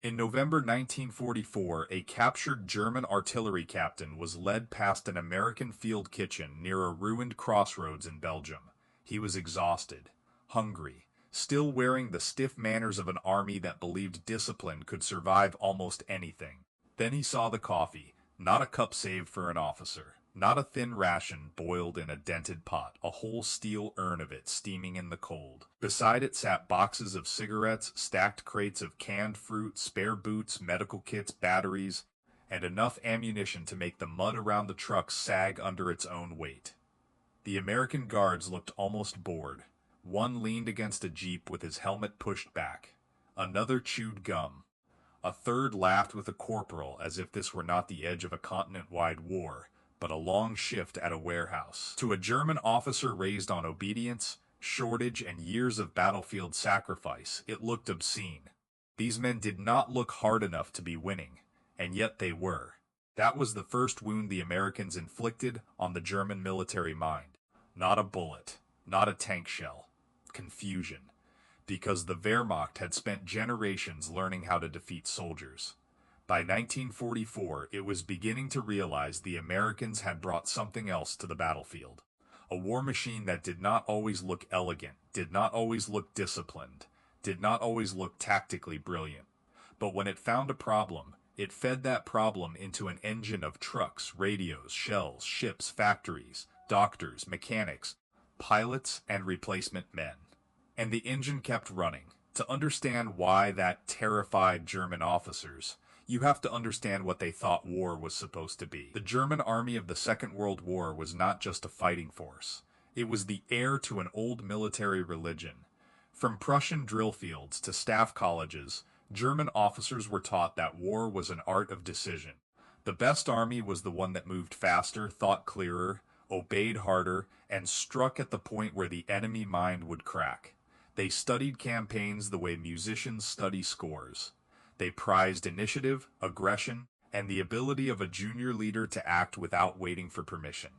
In November 1944, a captured German artillery captain was led past an American field kitchen near a ruined crossroads in Belgium. He was exhausted, hungry, still wearing the stiff manners of an army that believed discipline could survive almost anything. Then he saw the coffee, not a cup saved for an officer, not a thin ration boiled in a dented pot, a whole steel urn of it steaming in the cold. Beside it sat boxes of cigarettes, stacked crates of canned fruit, spare boots, medical kits, batteries, and enough ammunition to make the mud around the truck sag under its own weight. The American guards looked almost bored. One leaned against a jeep with his helmet pushed back. Another chewed gum. A third laughed with a corporal as if this were not the edge of a continent-wide war, but a long shift at a warehouse. To a German officer raised on obedience, shortage, and years of battlefield sacrifice, it looked obscene. These men did not look hard enough to be winning, and yet they were. That was the first wound the Americans inflicted on the German military mind. Not a bullet, not a tank shell. Confusion. Because the Wehrmacht had spent generations learning how to defeat soldiers. By 1944, it was beginning to realize the Americans had brought something else to the battlefield. A war machine that did not always look elegant, did not always look disciplined, did not always look tactically brilliant. But when it found a problem, it fed that problem into an engine of trucks, radios, shells, ships, factories, doctors, mechanics, pilots, and replacement men. And the engine kept running. To understand why that terrified German officers, you have to understand what they thought war was supposed to be. The German army of the Second World War was not just a fighting force. It was the heir to an old military religion. From Prussian drill fields to staff colleges, German officers were taught that war was an art of decision. The best army was the one that moved faster, thought clearer, obeyed harder, and struck at the point where the enemy mind would crack. They studied campaigns the way musicians study scores. They prized initiative, aggression, and the ability of a junior leader to act without waiting for permission.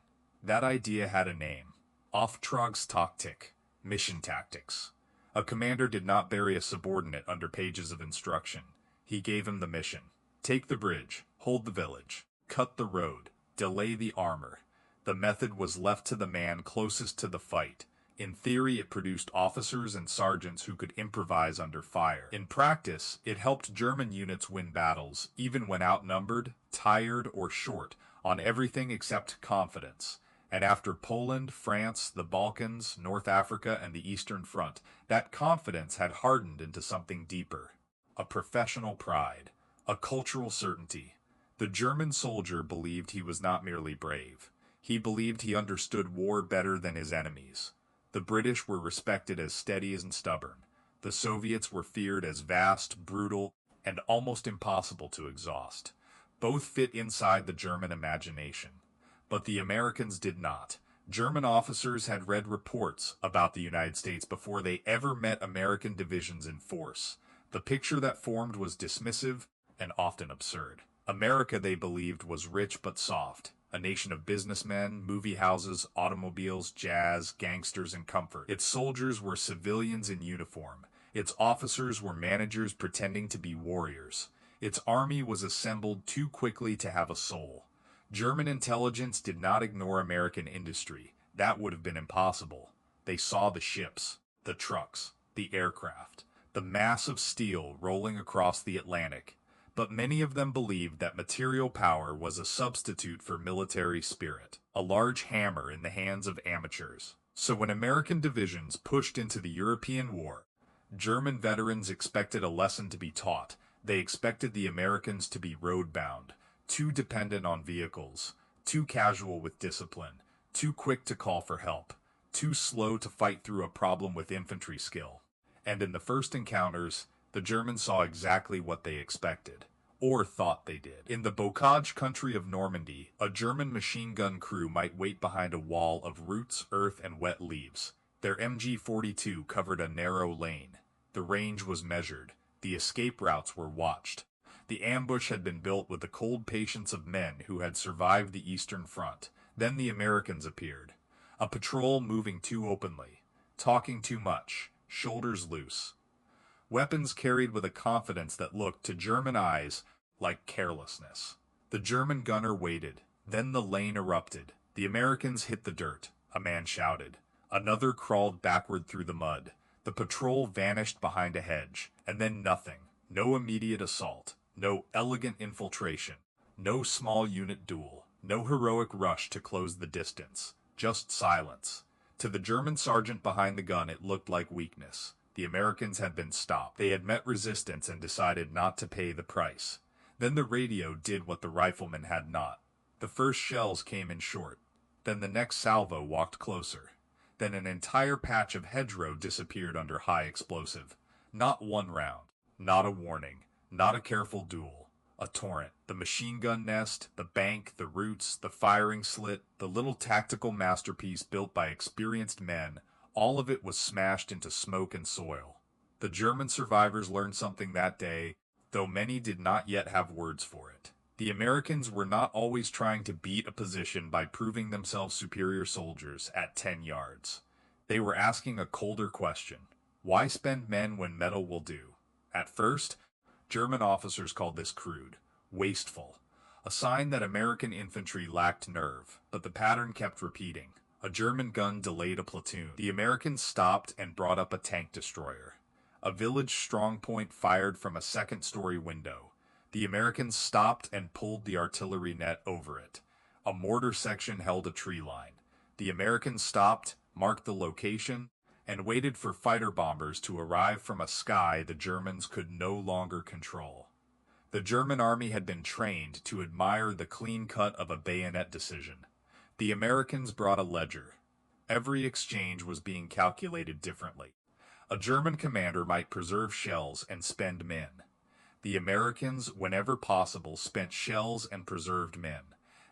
That idea had a name. Auftragstaktik, mission tactics. A commander did not bury a subordinate under pages of instruction. He gave him the mission. Take the bridge, hold the village, cut the road, delay the armor. The method was left to the man closest to the fight. In theory, it produced officers and sergeants who could improvise under fire. In practice, it helped German units win battles, even when outnumbered, tired, or short, on everything except confidence. And after Poland, France, the Balkans, North Africa, and the Eastern Front, that confidence had hardened into something deeper. A professional pride. A cultural certainty. The German soldier believed he was not merely brave. He believed he understood war better than his enemies. The British were respected as steady and stubborn. The Soviets were feared as vast, brutal, and almost impossible to exhaust. Both fit inside the German imagination. But the Americans did not. German officers had read reports about the United States before they ever met American divisions in force. The picture that formed was dismissive and often absurd. America, they believed, was rich but soft. A nation of businessmen, movie houses, automobiles, jazz, gangsters, and comfort. Its soldiers were civilians in uniform. Its officers were managers pretending to be warriors. Its army was assembled too quickly to have a soul. German intelligence did not ignore American industry. That would have been impossible. They saw the ships, the trucks, the aircraft, the mass of steel rolling across the Atlantic. But many of them believed that material power was a substitute for military spirit, a large hammer in the hands of amateurs. So when American divisions pushed into the European war, German veterans expected a lesson to be taught. They expected the Americans to be road-bound, too dependent on vehicles, too casual with discipline, too quick to call for help, too slow to fight through a problem with infantry skill. And in the first encounters, the Germans saw exactly what they expected, or thought they did. In the Bocage country of Normandy, a German machine gun crew might wait behind a wall of roots, earth, and wet leaves. Their MG-42 covered a narrow lane. The range was measured. The escape routes were watched. The ambush had been built with the cold patience of men who had survived the Eastern Front. Then the Americans appeared. A patrol moving too openly, talking too much, shoulders loose. weapons carried with a confidence that looked, to German eyes, like carelessness. The German gunner waited. Then the lane erupted. The Americans hit the dirt. A man shouted. Another crawled backward through the mud. The patrol vanished behind a hedge. And then nothing. No immediate assault. No elegant infiltration. No small unit duel. No heroic rush to close the distance. Just silence. To the German sergeant behind the gun, it looked like weakness. The Americans had been stopped. They had met resistance and decided not to pay the price. Then the radio did what the riflemen had not. The first shells came in short. Then the next salvo walked closer. Then an entire patch of hedgerow disappeared under high explosive. Not one round. Not a warning. Not a careful duel. A torrent. The machine gun nest, the bank, the roots, the firing slit, the little tactical masterpiece built by experienced men, all of it was smashed into smoke and soil. The German survivors learned something that day, though many did not yet have words for it. The Americans were not always trying to beat a position by proving themselves superior soldiers at 10 yards. They were asking a colder question. Why spend men when metal will do? At first, German officers called this crude, wasteful, a sign that American infantry lacked nerve, but the pattern kept repeating. A German gun delayed a platoon. The Americans stopped and brought up a tank destroyer. A village strongpoint fired from a second-story window. The Americans stopped and pulled the artillery net over it. A mortar section held a tree line. The Americans stopped, marked the location, and waited for fighter bombers to arrive from a sky the Germans could no longer control. The German army had been trained to admire the clean cut of a bayonet decision. The Americans brought a ledger. Every exchange was being calculated differently. A German commander might preserve shells and spend men. The Americans, whenever possible, spent shells and preserved men.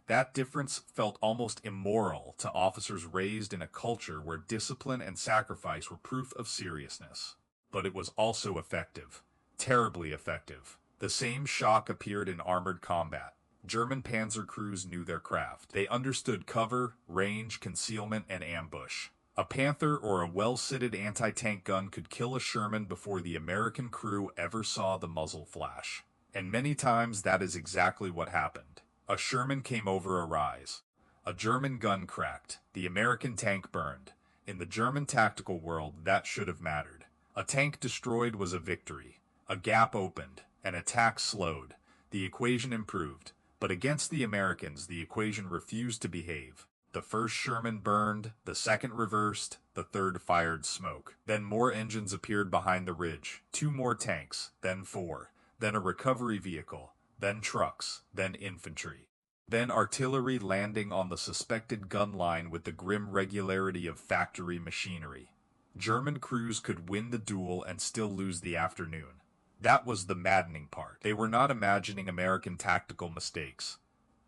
That difference felt almost immoral to officers raised in a culture where discipline and sacrifice were proof of seriousness. But it was also effective. Terribly effective. The same shock appeared in armored combat. German panzer crews knew their craft. They understood cover, range, concealment, and ambush. A Panther or a well-sitted anti-tank gun could kill a Sherman before the American crew ever saw the muzzle flash. And many times that is exactly what happened. A Sherman came over a rise. A German gun cracked. The American tank burned. In the German tactical world, that should have mattered. A tank destroyed was a victory. A gap opened. An attack slowed. The equation improved. But against the Americans, the equation refused to behave. The first Sherman burned, the second reversed, the third fired smoke. Then more engines appeared behind the ridge, 2 more tanks, then 4, then a recovery vehicle, then trucks, then infantry. Then artillery landing on the suspected gun line with the grim regularity of factory machinery. German crews could win the duel and still lose the afternoon. That was the maddening part. They were not imagining American tactical mistakes.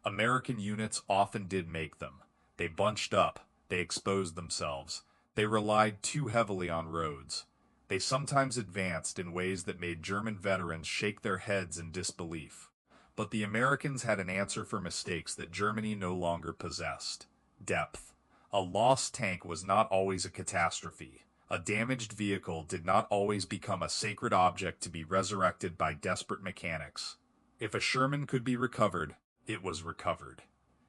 American units often did make them. They bunched up, they exposed themselves, they relied too heavily on roads. They sometimes advanced in ways that made German veterans shake their heads in disbelief. But the Americans had an answer for mistakes that Germany no longer possessed. Depth. A lost tank was not always a catastrophe. A damaged vehicle did not always become a sacred object to be resurrected by desperate mechanics. If a Sherman could be recovered, it was recovered.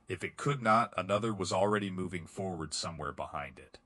If it could not, another was already moving forward somewhere behind it.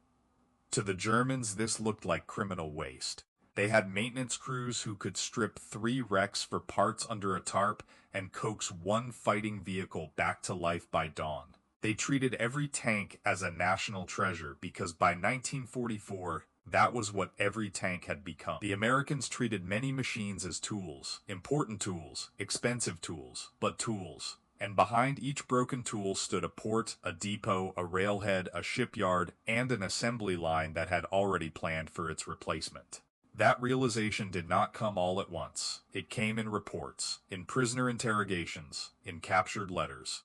To the Germans, this looked like criminal waste. They had maintenance crews who could strip 3 wrecks for parts under a tarp and coax 1 fighting vehicle back to life by dawn. They treated every tank as a national treasure because by 1944, that was what every tank had become. The Americans treated many machines as tools, important tools, expensive tools, but tools. And behind each broken tool stood a port, a depot, a railhead, a shipyard, and an assembly line that had already planned for its replacement. That realization did not come all at once. It came in reports, in prisoner interrogations, in captured letters.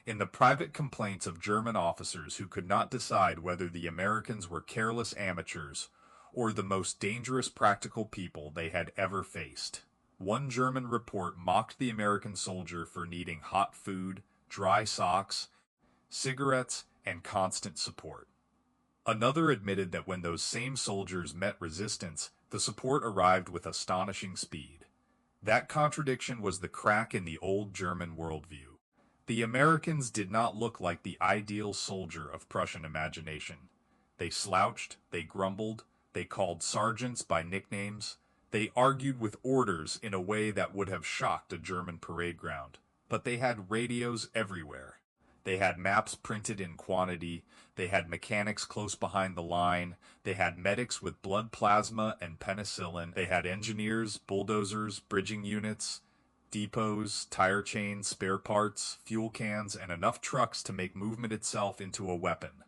In the private complaints of German officers who could not decide whether the Americans were careless amateurs or the most dangerous practical people they had ever faced. One German report mocked the American soldier for needing hot food, dry socks, cigarettes, and constant support. Another admitted that when those same soldiers met resistance, The support arrived with astonishing speed. That contradiction was the crack in the old German worldview. The Americans did not look like the ideal soldier of Prussian imagination. They slouched, they grumbled, they called sergeants by nicknames, they argued with orders in a way that would have shocked a German parade ground. But they had radios everywhere. They had maps printed in quantity, they had mechanics close behind the line, they had medics with blood plasma and penicillin, they had engineers, bulldozers, bridging units, depots, tire chains, spare parts, fuel cans, and enough trucks to make movement itself into a weapon.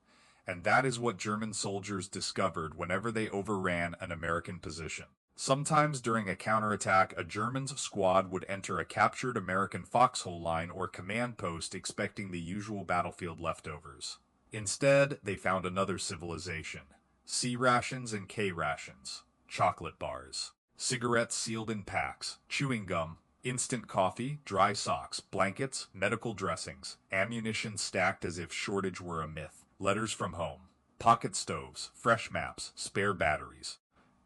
And that is what German soldiers discovered whenever they overran an American position. Sometimes during a counterattack, a German's squad would enter a captured American foxhole line or command post expecting the usual battlefield leftovers. Instead, they found another civilization. C rations and K rations, chocolate bars, cigarettes sealed in packs, chewing gum, instant coffee, dry socks, blankets, medical dressings, ammunition stacked as if shortage were a myth, letters from home, pocket stoves, fresh maps, spare batteries.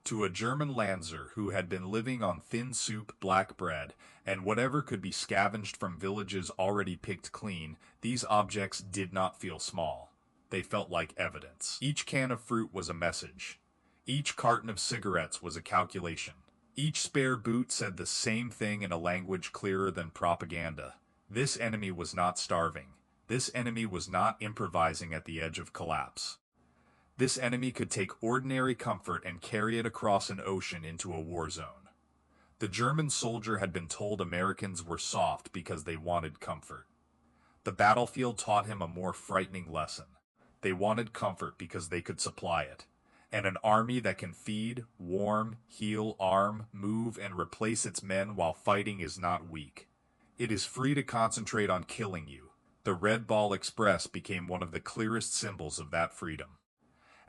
To a German Lancer who had been living on thin soup, black bread, and whatever could be scavenged from villages already picked clean, these objects did not feel small. They felt like evidence. Each can of fruit was a message. Each carton of cigarettes was a calculation. Each spare boot said the same thing in a language clearer than propaganda. This enemy was not starving. This enemy was not improvising at the edge of collapse. This enemy could take ordinary comfort and carry it across an ocean into a war zone. The German soldier had been told Americans were soft because they wanted comfort. The battlefield taught him a more frightening lesson. They wanted comfort because they could supply it. And an army that can feed, warm, heal, arm, move, and replace its men while fighting is not weak. It is free to concentrate on killing you. The Red Ball Express became one of the clearest symbols of that freedom.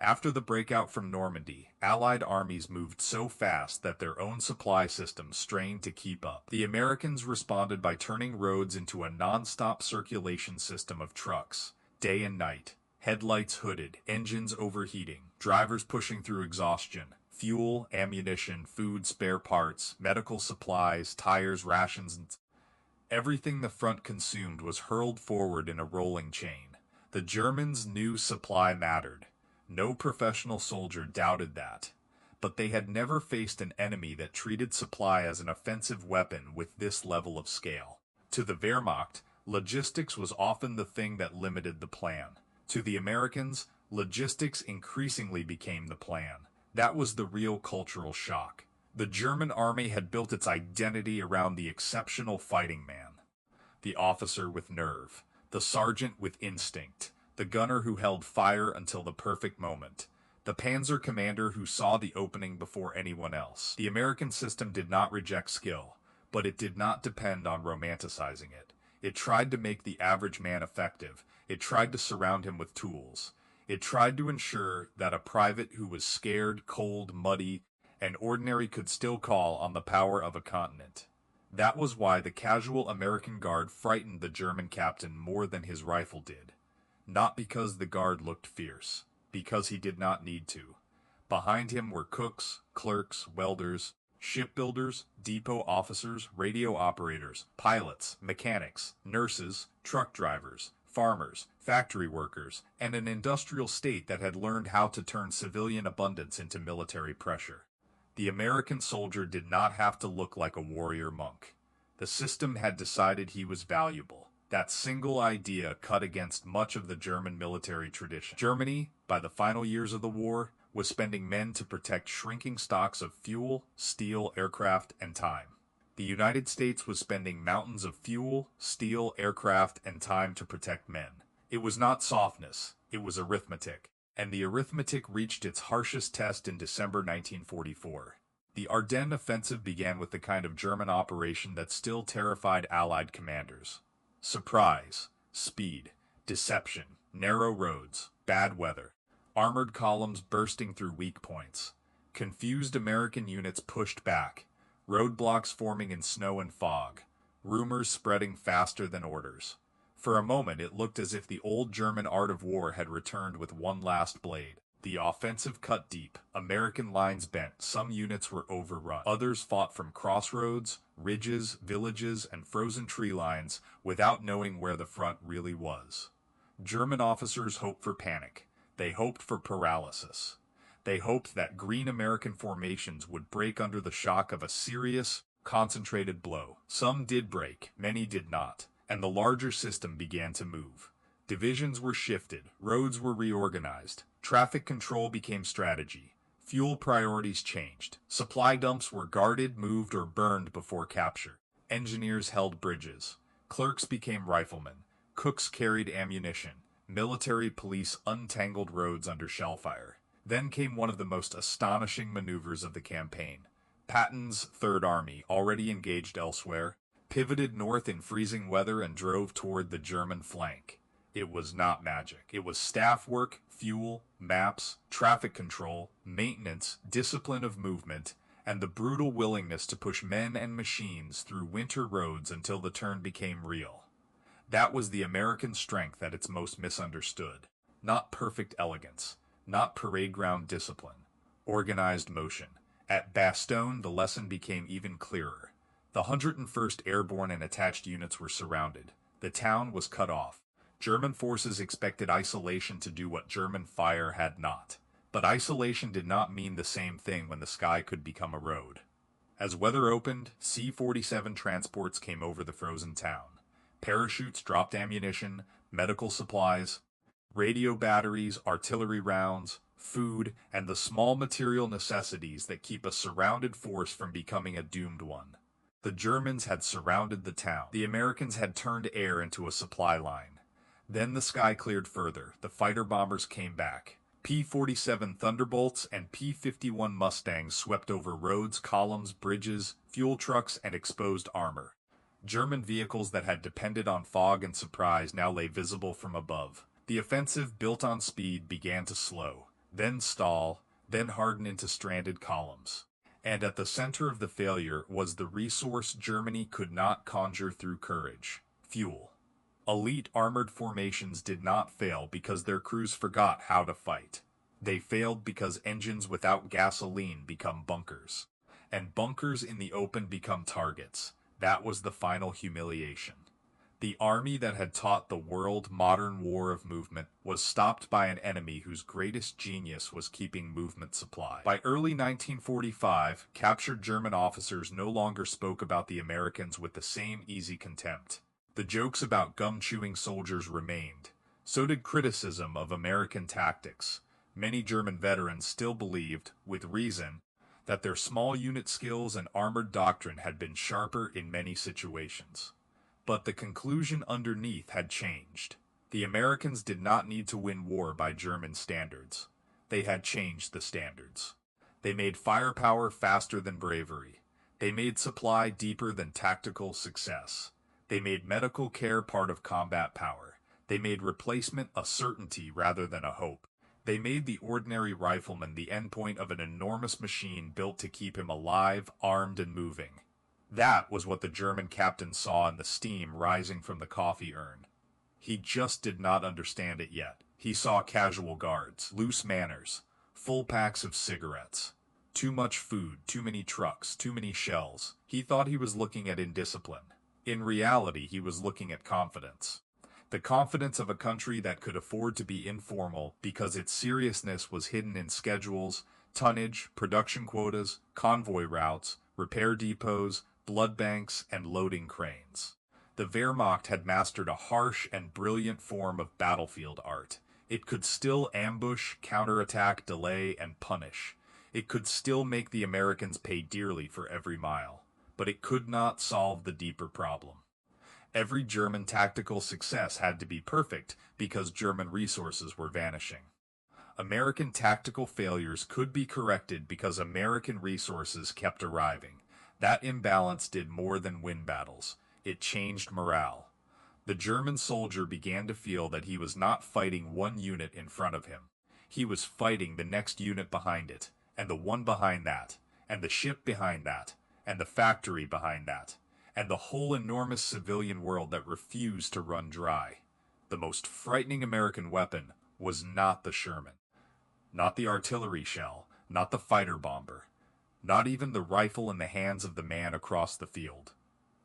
After the breakout from Normandy, Allied armies moved so fast that their own supply systems strained to keep up. The Americans responded by turning roads into a non-stop circulation system of trucks, day and night, headlights hooded, engines overheating, drivers pushing through exhaustion, fuel, ammunition, food, spare parts, medical supplies, tires, rations, and everything the front consumed was hurled forward in a rolling chain. The Germans knew supply mattered. No professional soldier doubted that, but they had never faced an enemy that treated supply as an offensive weapon with this level of scale. To the Wehrmacht, logistics was often the thing that limited the plan. To the Americans, logistics increasingly became the plan. That was the real cultural shock. The German army had built its identity around the exceptional fighting man. The officer with nerve, the sergeant with instinct, the gunner who held fire until the perfect moment, the panzer commander who saw the opening before anyone else. The American system did not reject skill, but it did not depend on romanticizing it. It tried to make the average man effective. It tried to surround him with tools. It tried to ensure that a private who was scared, cold, muddy, and ordinary could still call on the power of a continent. That was why the casual American guard frightened the German captain more than his rifle did. Not because the guard looked fierce, because he did not need to. Behind him were cooks, clerks, welders, shipbuilders, depot officers, radio operators, pilots, mechanics, nurses, truck drivers, farmers, factory workers, and an industrial state that had learned how to turn civilian abundance into military pressure. The American soldier did not have to look like a warrior monk. The system had decided he was valuable. That single idea cut against much of the German military tradition. Germany, by the final years of the war, was spending men to protect shrinking stocks of fuel, steel, aircraft, and time. The United States was spending mountains of fuel, steel, aircraft, and time to protect men. It was not softness, it was arithmetic. And the arithmetic reached its harshest test in December 1944. The Ardennes offensive began with the kind of German operation that still terrified Allied commanders. Surprise, speed, deception, narrow roads, bad weather, armored columns bursting through weak points, confused American units pushed back, roadblocks forming in snow and fog, rumors spreading faster than orders. For a moment it looked as if the old German art of war had returned with one last blade. The offensive cut deep. American lines bent. Some units were overrun. Others fought from crossroads, ridges, villages, and frozen tree lines without knowing where the front really was. German officers hoped for panic. They hoped for paralysis. They hoped that green American formations would break under the shock of a serious, concentrated blow. Some did break, many did not, and the larger system began to move. Divisions were shifted, roads were reorganized, traffic control became strategy, fuel priorities changed, supply dumps were guarded, moved, or burned before capture. Engineers held bridges, clerks became riflemen, cooks carried ammunition, military police untangled roads under shellfire. Then came one of the most astonishing maneuvers of the campaign. Patton's Third Army, already engaged elsewhere, pivoted north in freezing weather and drove toward the German flank. It was not magic. It was staff work, fuel, maps, traffic control, maintenance, discipline of movement, and the brutal willingness to push men and machines through winter roads until the turn became real. That was the American strength at its most misunderstood. Not perfect elegance, not parade ground discipline, organized motion. At Bastogne, the lesson became even clearer. The 101st Airborne and attached units were surrounded. The town was cut off. German forces expected isolation to do what German fire had not. But isolation did not mean the same thing when the sky could become a road. As weather opened, C-47 transports came over the frozen town. Parachutes dropped ammunition, medical supplies, radio batteries, artillery rounds, food, and the small material necessities that keep a surrounded force from becoming a doomed one. The Germans had surrounded the town. The Americans had turned air into a supply line. Then the sky cleared further. The fighter bombers came back. P-47 Thunderbolts and P-51 Mustangs swept over roads, columns, bridges, fuel trucks, and exposed armor. German vehicles that had depended on fog and surprise now lay visible from above. The offensive, built on speed, began to slow, then stall, then harden into stranded columns. And at the center of the failure was the resource Germany could not conjure through courage: fuel. Elite armored formations did not fail because their crews forgot how to fight. They failed because engines without gasoline become bunkers, and bunkers in the open become targets. That was the final humiliation. The army that had taught the world modern war of movement was stopped by an enemy whose greatest genius was keeping movement supply. By early 1945, captured German officers no longer spoke about the Americans with the same easy contempt. The jokes about gum-chewing soldiers remained. So did criticism of American tactics. Many German veterans still believed, with reason, that their small unit skills and armored doctrine had been sharper in many situations. But the conclusion underneath had changed. The Americans did not need to win war by German standards. They had changed the standards. They made firepower faster than bravery. They made supply deeper than tactical success. They made medical care part of combat power. They made replacement a certainty rather than a hope. They made the ordinary rifleman the endpoint of an enormous machine built to keep him alive, armed, and moving. That was what the German captain saw in the steam rising from the coffee urn. He just did not understand it yet. He saw casual guards, loose manners, full packs of cigarettes, too much food, too many trucks, too many shells. He thought he was looking at indiscipline. In reality, he was looking at confidence. The confidence of a country that could afford to be informal because its seriousness was hidden in schedules, tonnage, production quotas, convoy routes, repair depots, blood banks, and loading cranes. The Wehrmacht had mastered a harsh and brilliant form of battlefield art. It could still ambush, counterattack, delay, and punish. It could still make the Americans pay dearly for every mile. But it could not solve the deeper problem. Every German tactical success had to be perfect because German resources were vanishing. American tactical failures could be corrected because American resources kept arriving. That imbalance did more than win battles. It changed morale. The German soldier began to feel that he was not fighting one unit in front of him. He was fighting the next unit behind it, and the one behind that, and the ship behind that, and the factory behind that, and the whole enormous civilian world that refused to run dry. The most frightening American weapon was not the Sherman. Not the artillery shell, not the fighter bomber, not even the rifle in the hands of the man across the field.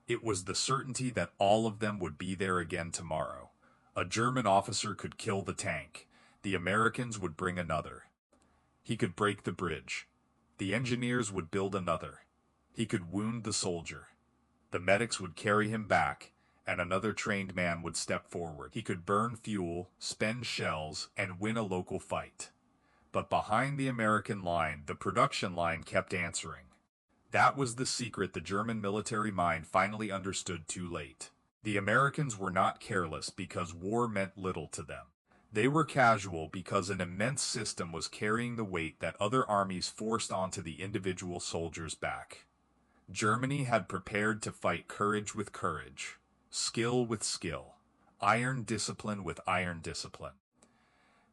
It was the certainty that all of them would be there again tomorrow. A German officer could kill the tank. The Americans would bring another. He could break the bridge. The engineers would build another. He could wound the soldier. The medics would carry him back, and another trained man would step forward. He could burn fuel, spend shells, and win a local fight. But behind the American line, the production line kept answering. That was the secret the German military mind finally understood too late. The Americans were not careless because war meant little to them. They were casual because an immense system was carrying the weight that other armies forced onto the individual soldiers' back. Germany had prepared to fight courage with courage, skill with skill, iron discipline with iron discipline.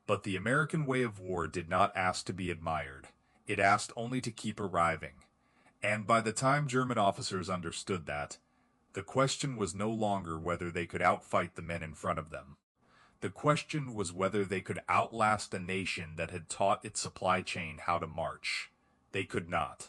But the American way of war did not ask to be admired. It asked only to keep arriving. And by the time German officers understood that, the question was no longer whether they could outfight the men in front of them. The question was whether they could outlast a nation that had taught its supply chain how to march. They could not.